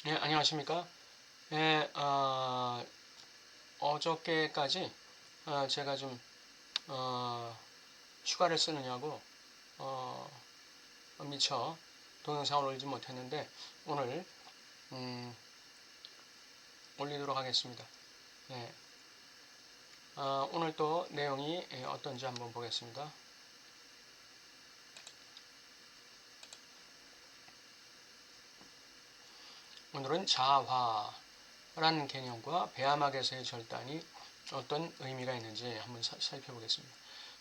예, 안녕하십니까? 예, 어저께까지 제가 좀 휴가를 쓰느냐고 어, 미처 동영상을 올리지 못했는데 오늘 음, 올리도록 하겠습니다. 예, 오늘 또 내용이 어떤지 한번 보겠습니다. 오늘은 자화라는 개념과 배아막에서의 절단이 어떤 의미가 있는지 한번 살펴보겠습니다.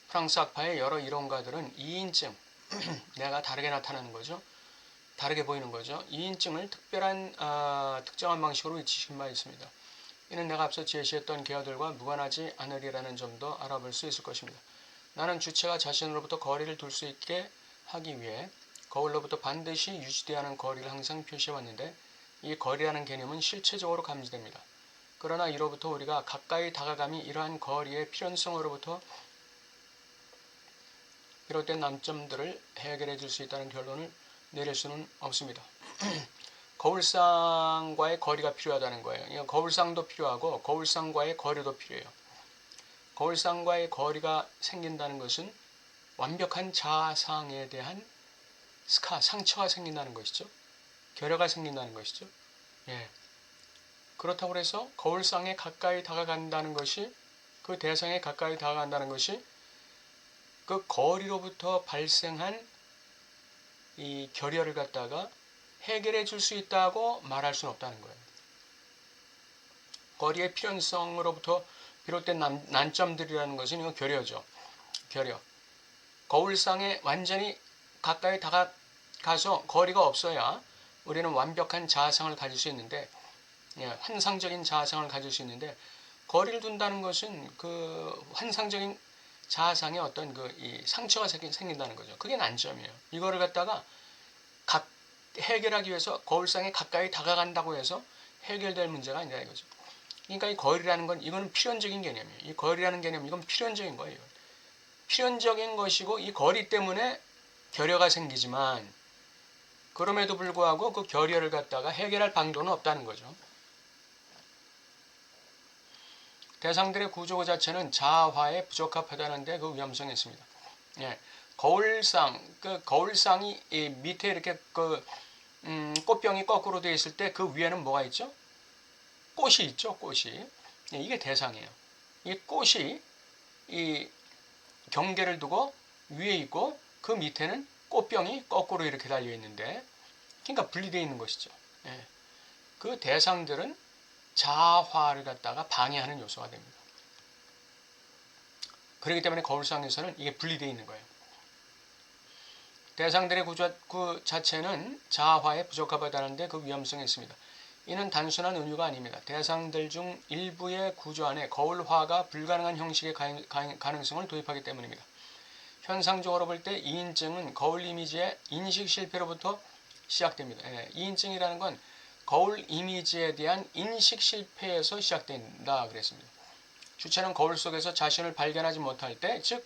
프랑스 학파의 여러 이론가들은 2인증, 내가 다르게 나타나는 거죠. 다르게 보이는 거죠. 2인칭을 특정한 방식으로 위치시킨 바 있습니다. 이는 내가 앞서 제시했던 계어들과 무관하지 않으리라는 점도 알아볼 수 있을 것입니다. 나는 주체가 자신으로부터 거리를 둘 수 있게 하기 위해 거울로부터 반드시 유지되어야 하는 거리를 항상 표시해왔는데 이 거리라는 개념은 실체적으로 감지됩니다. 그러나 이로부터 우리가 가까이 다가감이 이러한 거리의 필연성으로부터 비롯된 남점들을 해결해 줄 수 있다는 결론을 내릴 수는 없습니다. 거울상과의 거리가 필요하다는 거예요. 거울상도 필요하고 거울상과의 거리도 필요해요. 거울상과의 거리가 생긴다는 것은 완벽한 자상에 대한 상처가 생긴다는 것이죠. 결여가 생긴다는 것이죠. 예. 그렇다고 해서 거울상에 가까이 다가간다는 것이 그 대상에 가까이 다가간다는 것이 그 거리로부터 발생한 이 결여를 갖다가 해결해 줄 수 있다고 말할 수는 없다는 거예요. 거리의 필연성으로부터 비롯된 난점들이라는 것은 이건 결여죠. 결여. 거울상에 완전히 가까이 다가가서 거리가 없어야 우리는 완벽한 자아상을 가질 수 있는데, 환상적인 자아상을 가질 수 있는데, 거리를 둔다는 것은 그 환상적인 자아상에 어떤 이 상처가 생긴다는 거죠. 그게 난점이에요. 이거를 갖다가 해결하기 위해서 거울상에 가까이 다가간다고 해서 해결될 문제가 아니라 이거죠. 그러니까 이 거리라는 건 이거는 필연적인 개념이에요. 이 거리라는 개념 이건 필연적인 거예요. 필연적인 것이고 이 거리 때문에 결여가 생기지만 그럼에도 불구하고 그 결여를 갖다가 해결할 방도는 없다는 거죠. 대상들의 구조 자체는 자화에 부적합하다는 데 그 위험성이 있습니다. 예, 거울상이 밑에 이렇게 꽃병이 거꾸로 되어 있을 때 그 위에는 뭐가 있죠? 꽃이 있죠, 꽃이. 이게 대상이에요. 이 꽃이 이 경계를 두고 위에 있고 그 밑에는 꽃병이 거꾸로 이렇게 달려 있는데, 그러니까 분리되어 있는 것이죠. 예. 그 대상들은 자화를 갖다가 방해하는 요소가 됩니다. 그렇기 때문에 거울상에서는 이게 분리되어 있는 거예요. 대상들의 구조 그 자체는 자화에 부적합하다는데 그 위험성이 있습니다. 이는 단순한 은유가 아닙니다. 대상들 중 일부의 구조 안에 거울화가 불가능한 형식의 가능성을 도입하기 때문입니다. 현상적으로 볼 때 2인증은 거울 이미지의 인식 실패로부터 시작됩니다. 2인증이라는 건 거울 이미지에 대한 인식 실패에서 시작된다 그랬습니다. 주체는 거울 속에서 자신을 발견하지 못할 때, 즉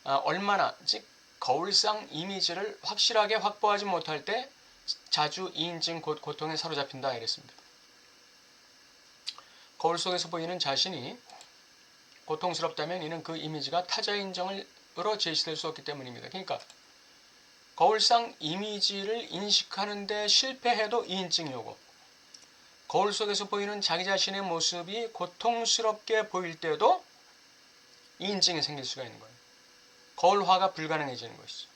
얼마나, 즉 거울상 이미지를 확실하게 확보하지 못할 때 자주 2인증 고통에 사로잡힌다 이랬습니다. 거울 속에서 보이는 자신이 고통스럽다면 이는 그 이미지가 타자의 인정으로 제시될 수 없기 때문입니다. 그러니까 거울상 이미지를 인식하는데 실패해도 2인증이 오고, 거울 속에서 보이는 자기 자신의 모습이 고통스럽게 보일 때도 2인증이 생길 수가 있는 거예요. 거울화가 불가능해지는 것이죠.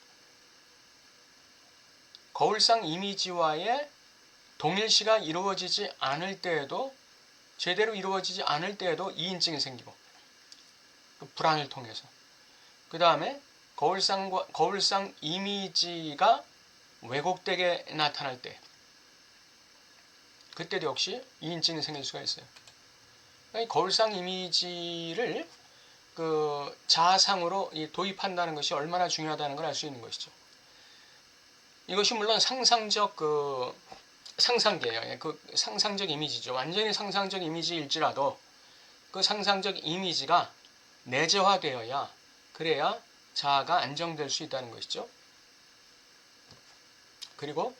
거울상 이미지와의 동일시가 이루어지지 않을 때에도, 제대로 이루어지지 않을 때에도 2인증이 생기고, 그 불안을 통해서. 그 다음에 거울상 이미지가 왜곡되게 나타날 때, 그때도 역시 2인증이 생길 수가 있어요. 그러니까 거울상 이미지를 그 자아상으로 도입한다는 것이 얼마나 중요하다는 걸 알 수 있는 것이죠. 이것이 물론 상상계예요. 그 상상적 이미지죠. 완전히 상상적 이미지일지라도 그 상상적 이미지가 내재화되어야, 그래야 자아가 안정될 수 있다는 것이죠. 그리고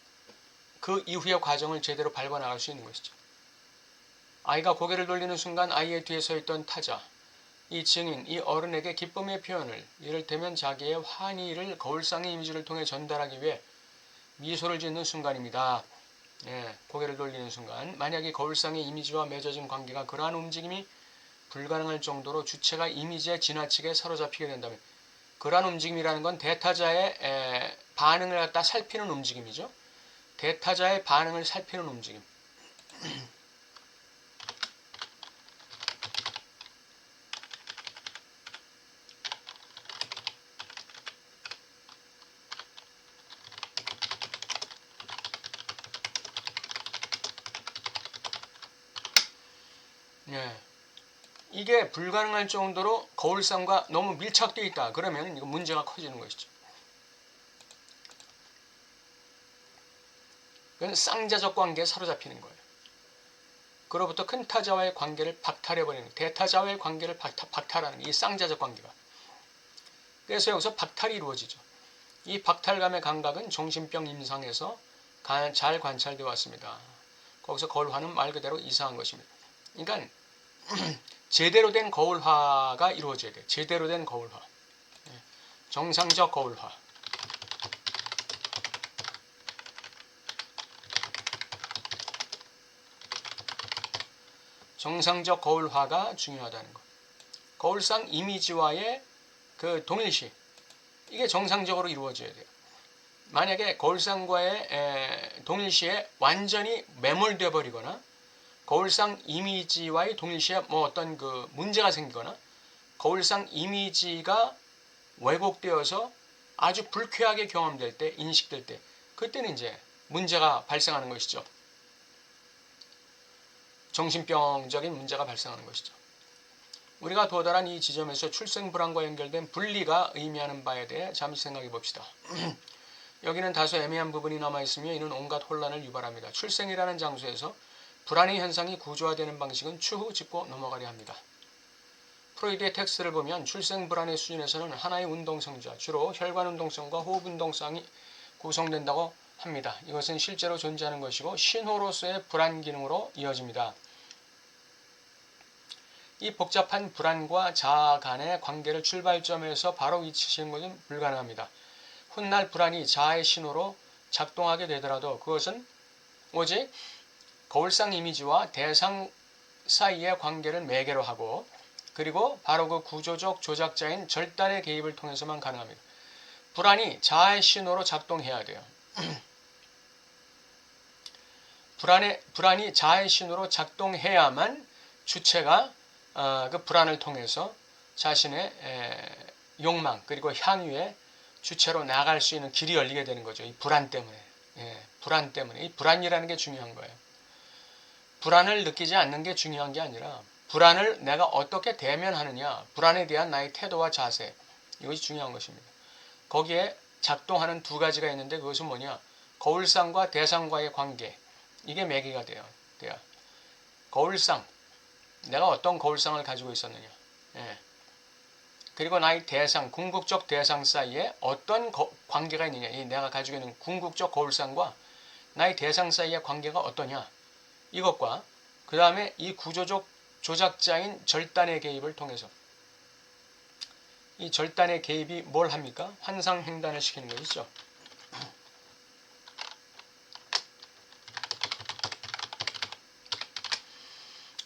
그 이후의 과정을 제대로 밟아 나갈 수 있는 것이죠. 아이가 고개를 돌리는 순간 아이의 뒤에 서 있던 타자, 이 증인, 이 어른에게 기쁨의 표현을, 이를테면 자기의 환희를 거울상의 이미지를 통해 전달하기 위해 미소를 짓는 순간입니다. 고개를 돌리는 순간, 만약에 거울상의 이미지와 맺어진 관계가 그러한 움직임이 불가능할 정도로 주체가 이미지에 지나치게 사로잡히게 된다면, 그러한 움직임이라는 건 대타자의 반응을 갖다 살피는 움직임이죠. 대타자의 반응을 살피는 움직임. 이게 불가능할 정도로 거울상과 너무 밀착되어 있다. 그러면 이거 문제가 커지는 것이죠. 그건 쌍자적 관계에 사로잡히는 거예요. 그로부터 큰 타자와의 관계를 박탈해버리는, 대타자와의 관계를 박탈하는 이 쌍자적 관계가. 그래서 여기서 박탈이 이루어지죠. 이 박탈감의 감각은 정신병 임상에서 잘 관찰되어 왔습니다. 거기서 거울화는 말 그대로 이상한 것입니다. 그러니까 제대로 된 거울화가 이루어져야 돼요. 제대로 된 거울화. 정상적 거울화. 정상적 거울화가 중요하다는 것. 거울상 이미지와의 그 동일시. 이게 정상적으로 이루어져야 돼요. 만약에 거울상과의 동일시에 완전히 매몰되어 버리거나 거울상 이미지와의 동일시에 어떤 그 문제가 생기거나 거울상 이미지가 왜곡되어서 아주 불쾌하게 경험될 때, 인식될 때, 그때는 이제 문제가 발생하는 것이죠. 정신병적인 문제가 발생하는 것이죠. 우리가 도달한 이 지점에서 출생 불안과 연결된 분리가 의미하는 바에 대해 잠시 생각해 봅시다. 여기는 다소 애매한 부분이 남아있으며 이는 온갖 혼란을 유발합니다. 출생이라는 장소에서 불안의 현상이 구조화되는 방식은 추후 짚고 넘어가려 합니다. 프로이드의 텍스트를 보면 출생 불안의 수준에서는 하나의 운동성자, 주로 혈관 운동성과 호흡 운동성이 구성된다고 합니다. 이것은 실제로 존재하는 것이고 신호로서의 불안 기능으로 이어집니다. 이 복잡한 불안과 자아 간의 관계를 출발점에서 바로 위치시키는 것은 불가능합니다. 훗날 불안이 자아의 신호로 작동하게 되더라도 그것은 오직 거울상 이미지와 대상 사이의 관계를 매개로 하고 그리고 바로 그 구조적 조작자인 절단의 개입을 통해서만 가능합니다. 불안이 자아의 신호로 작동해야 돼요. 불안이 자아의 신호로 작동해야만 주체가 그 불안을 통해서 자신의 욕망 그리고 향유의 주체로 나갈 수 있는 길이 열리게 되는 거죠. 이 불안 때문에. 불안 때문에. 이 불안이라는 게 중요한 거예요. 불안을 느끼지 않는 게 중요한 게 아니라 불안을 내가 어떻게 대면하느냐, 불안에 대한 나의 태도와 자세, 이것이 중요한 것입니다. 거기에 작동하는 두 가지가 있는데 그것은 뭐냐? 거울상과 대상과의 관계, 이게 매개가 돼요. 거울상, 내가 어떤 거울상을 가지고 있었느냐. 그리고 나의 대상, 궁극적 대상 사이에 어떤 관계가 있느냐. 내가 가지고 있는 궁극적 거울상과 나의 대상 사이의 관계가 어떠냐. 이것과 그 다음에 이 구조적 조작자인 절단의 개입을 통해서 이 절단의 개입이 뭘 합니까? 환상횡단을 시키는 것이죠.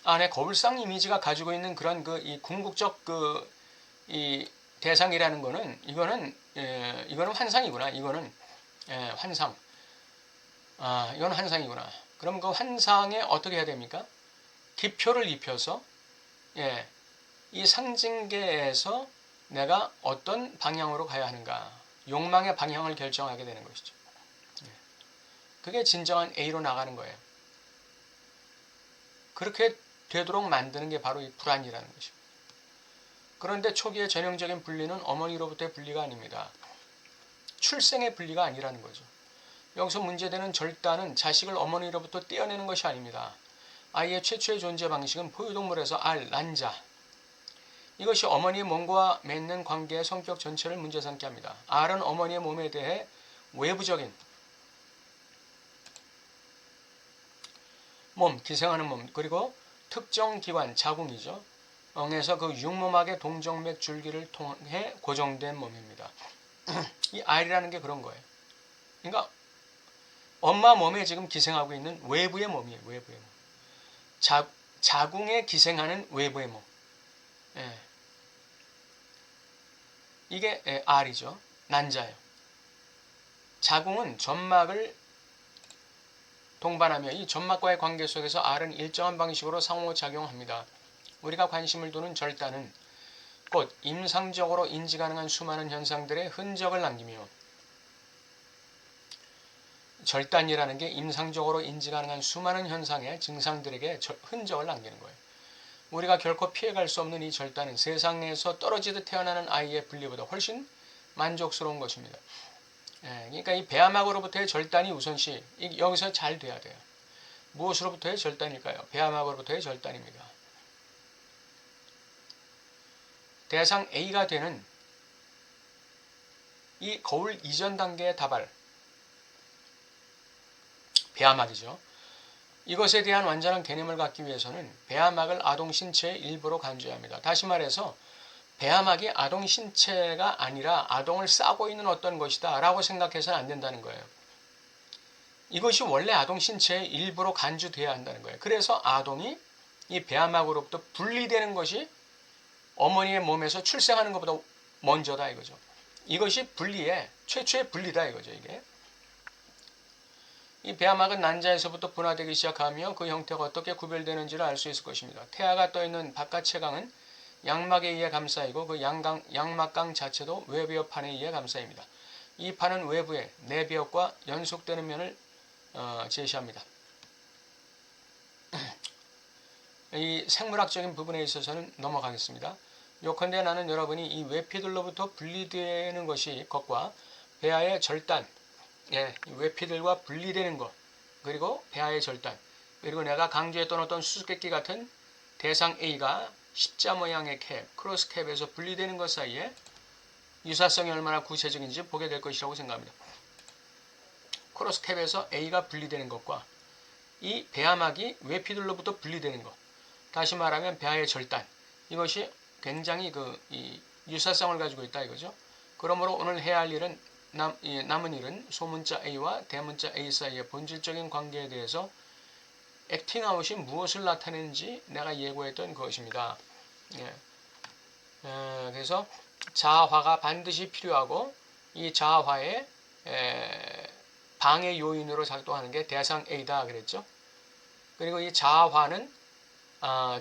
안에 거울상 이미지가 가지고 있는 그런 이 궁극적 이 대상이라는 거는 이거는 환상이구나. 이거는 환상. 이건 환상이구나. 그럼 그 환상에 어떻게 해야 됩니까? 기표를 입혀서 이 상징계에서 내가 어떤 방향으로 가야 하는가, 욕망의 방향을 결정하게 되는 것이죠. 그게 진정한 A로 나가는 거예요. 그렇게 되도록 만드는 게 바로 이 불안이라는 것입니다. 그런데 초기의 전형적인 분리는 어머니로부터의 분리가 아닙니다. 출생의 분리가 아니라는 거죠. 여기서 문제되는 절단은 자식을 어머니로부터 떼어내는 것이 아닙니다. 아이의 최초의 존재 방식은 포유동물에서 난자. 이것이 어머니의 몸과 맺는 관계의 성격 전체를 문제 삼게 합니다. R은 어머니의 몸에 대해 외부적인 몸, 기생하는 몸, 그리고 특정 기관, 자궁이죠. 에서 그 육모막의 동정맥 줄기를 통해 고정된 몸입니다. 이 R이라는 게 그런 거예요. 그러니까 엄마 몸에 지금 기생하고 있는 외부의 몸이에요. 외부의 몸. 자궁에 기생하는 외부의 몸. 예. 이게 R이죠. 난자예요. 자궁은 점막을 동반하며 이 점막과의 관계 속에서 R은 일정한 방식으로 상호작용합니다. 우리가 관심을 두는 절단은 곧 임상적으로 인지 가능한 수많은 현상들의 흔적을 남기며 절단이라는 게 임상적으로 인지 가능한 수많은 현상의 증상들에게 흔적을 남기는 거예요. 우리가 결코 피해갈 수 없는 이 절단은 세상에서 떨어지듯 태어나는 아이의 분리보다 훨씬 만족스러운 것입니다. 그러니까 이 배아막으로부터의 절단이 우선시 여기서 잘 돼야 돼요. 무엇으로부터의 절단일까요? 배아막으로부터의 절단입니다. 대상 A가 되는 이 거울 이전 단계의 다발, 배아막이죠. 이것에 대한 완전한 개념을 갖기 위해서는 배아막을 아동 신체의 일부로 간주해야 합니다. 다시 말해서 배아막이 아동 신체가 아니라 아동을 싸고 있는 어떤 것이다 라고 생각해서는 안 된다는 거예요. 이것이 원래 아동 신체의 일부로 간주돼야 한다는 거예요. 그래서 아동이 이 배아막으로부터 분리되는 것이 어머니의 몸에서 출생하는 것보다 먼저다 이거죠. 이것이 분리의 최초의 분리다 이거죠. 이게 이 배아막은 난자에서부터 분화되기 시작하며 그 형태가 어떻게 구별되는지를 알 수 있을 것입니다. 태아가 떠있는 바깥 채강은 양막에 의해 감싸이고 그 양막강 자체도 외비역판에 의해 감싸입니다. 이 판은 외부에 내비역과 연속되는 면을 제시합니다. 이 생물학적인 부분에 있어서는 넘어가겠습니다. 요컨대 나는 여러분이 이 외피들로부터 분리되는 것과 배아의 절단, 외피들과 분리되는 것, 그리고 배아의 절단, 그리고 내가 강조했던 어떤 수수께끼 같은 대상 A가 십자 모양의 캡, 크로스 캡에서 분리되는 것 사이에 유사성이 얼마나 구체적인지 보게 될 것이라고 생각합니다. 크로스 캡에서 A가 분리되는 것과 이 배아막이 외피들로부터 분리되는 것, 다시 말하면 배아의 절단, 이것이 굉장히 이 유사성을 가지고 있다 이거죠. 그러므로 오늘 해야 할 일은 남은 일은 소문자 A와 대문자 A 사이의 본질적인 관계에 대해서 액팅아웃이 무엇을 나타내는지 내가 예고했던 것입니다. 그래서 자아화가 반드시 필요하고 이 자아화의 방해 요인으로 작동하는 게 대상 A다 그랬죠. 그리고 이 자아화는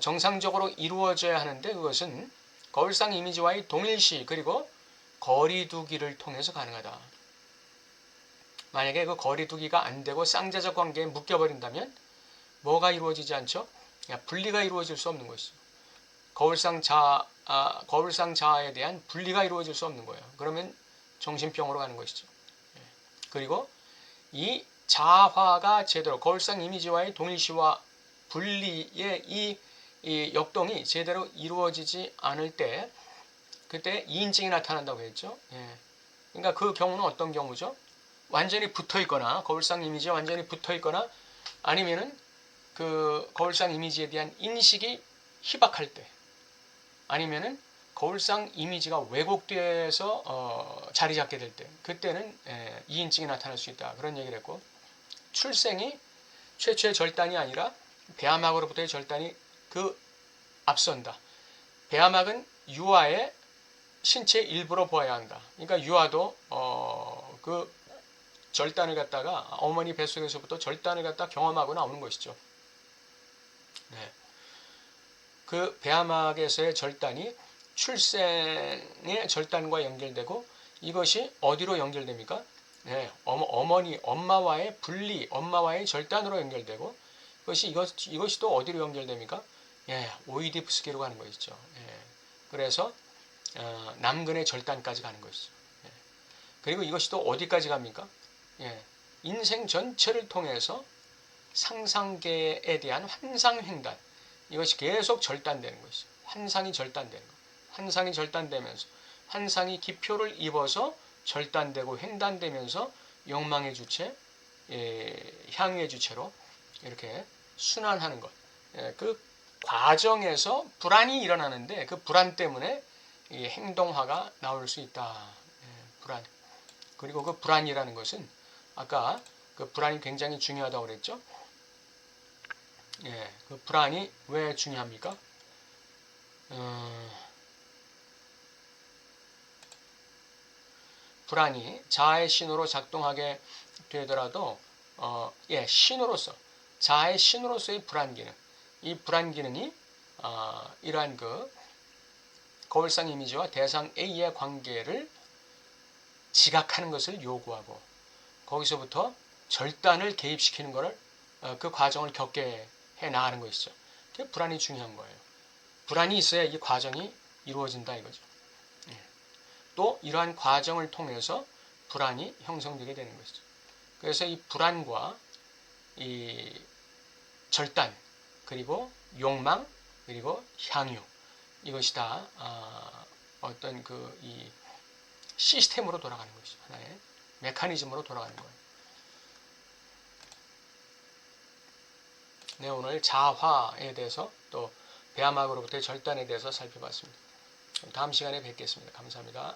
정상적으로 이루어져야 하는데 그것은 거울상 이미지와의 동일시 그리고 거리두기를 통해서 가능하다. 만약에 그 거리두기가 안 되고 쌍자적 관계에 묶여버린다면 뭐가 이루어지지 않죠? 분리가 이루어질 수 없는 것이죠. 거울상 자아에 대한 분리가 이루어질 수 없는 거예요. 그러면 정신병으로 가는 것이죠. 그리고 이 자아화가 제대로 거울상 이미지와의 동일시와 분리의 이 역동이 제대로 이루어지지 않을 때 그때 이인증이 나타난다고 했죠. 그러니까 그 경우는 어떤 경우죠? 완전히 붙어 있거나 거울상 이미지에 완전히 붙어 있거나 아니면은 그 거울상 이미지에 대한 인식이 희박할 때 아니면은 거울상 이미지가 왜곡돼서 자리 잡게 될 때 그때는 이인증이 나타날 수 있다 그런 얘기를 했고 출생이 최초의 절단이 아니라 배아막으로부터의 절단이 앞선다. 배아막은 유아의 신체의 일부로 보아야 한다. 그러니까 유아도 그 절단을 갖다가 어머니 뱃속에서부터 절단을 갖다 경험하고 나오는 것이죠. 그 배아막에서의 절단이 출생의 절단과 연결되고 이것이 어디로 연결됩니까? 엄마와의 분리, 엄마와의 절단으로 연결되고 이것이 또 어디로 연결됩니까? 오이디푸스계로 가는 것이죠. 그래서 남근의 절단까지 가는 것이죠. 그리고 이것이 또 어디까지 갑니까? 인생 전체를 통해서 상상계에 대한 환상횡단 이것이 계속 절단되는 것이죠. 환상이 절단되는 것. 환상이 절단되면서 환상이 기표를 입어서 절단되고 횡단되면서 욕망의 주체, 향유의 주체로 이렇게 순환하는 것. 그 과정에서 불안이 일어나는데 그 불안 때문에 이 행동화가 나올 수 있다. 불안. 그리고 그 불안이라는 것은 아까 그 불안이 굉장히 중요하다고 그랬죠. 그 불안이 왜 중요합니까? 불안이 자아의 신호로 작동하게 되더라도 신호로서 자아의 신호로서의 불안 기능, 이 불안 기능이 이러한 그 거울상 이미지와 대상 A의 관계를 지각하는 것을 요구하고 거기서부터 절단을 개입시키는 것을 그 과정을 겪게 해 나가는 것이죠. 그게 불안이 중요한 거예요. 불안이 있어야 이 과정이 이루어진다 이거죠. 또 이러한 과정을 통해서 불안이 형성되게 되는 것이죠. 그래서 이 불안과 이 절단 그리고 욕망 그리고 향유 이것이 다 어떤 그 이 시스템으로 돌아가는 것이죠. 하나의 메커니즘으로 돌아가는 거예요. 네, 오늘 자화에 대해서 또 배아막으로부터의 절단에 대해서 살펴봤습니다. 다음 시간에 뵙겠습니다. 감사합니다.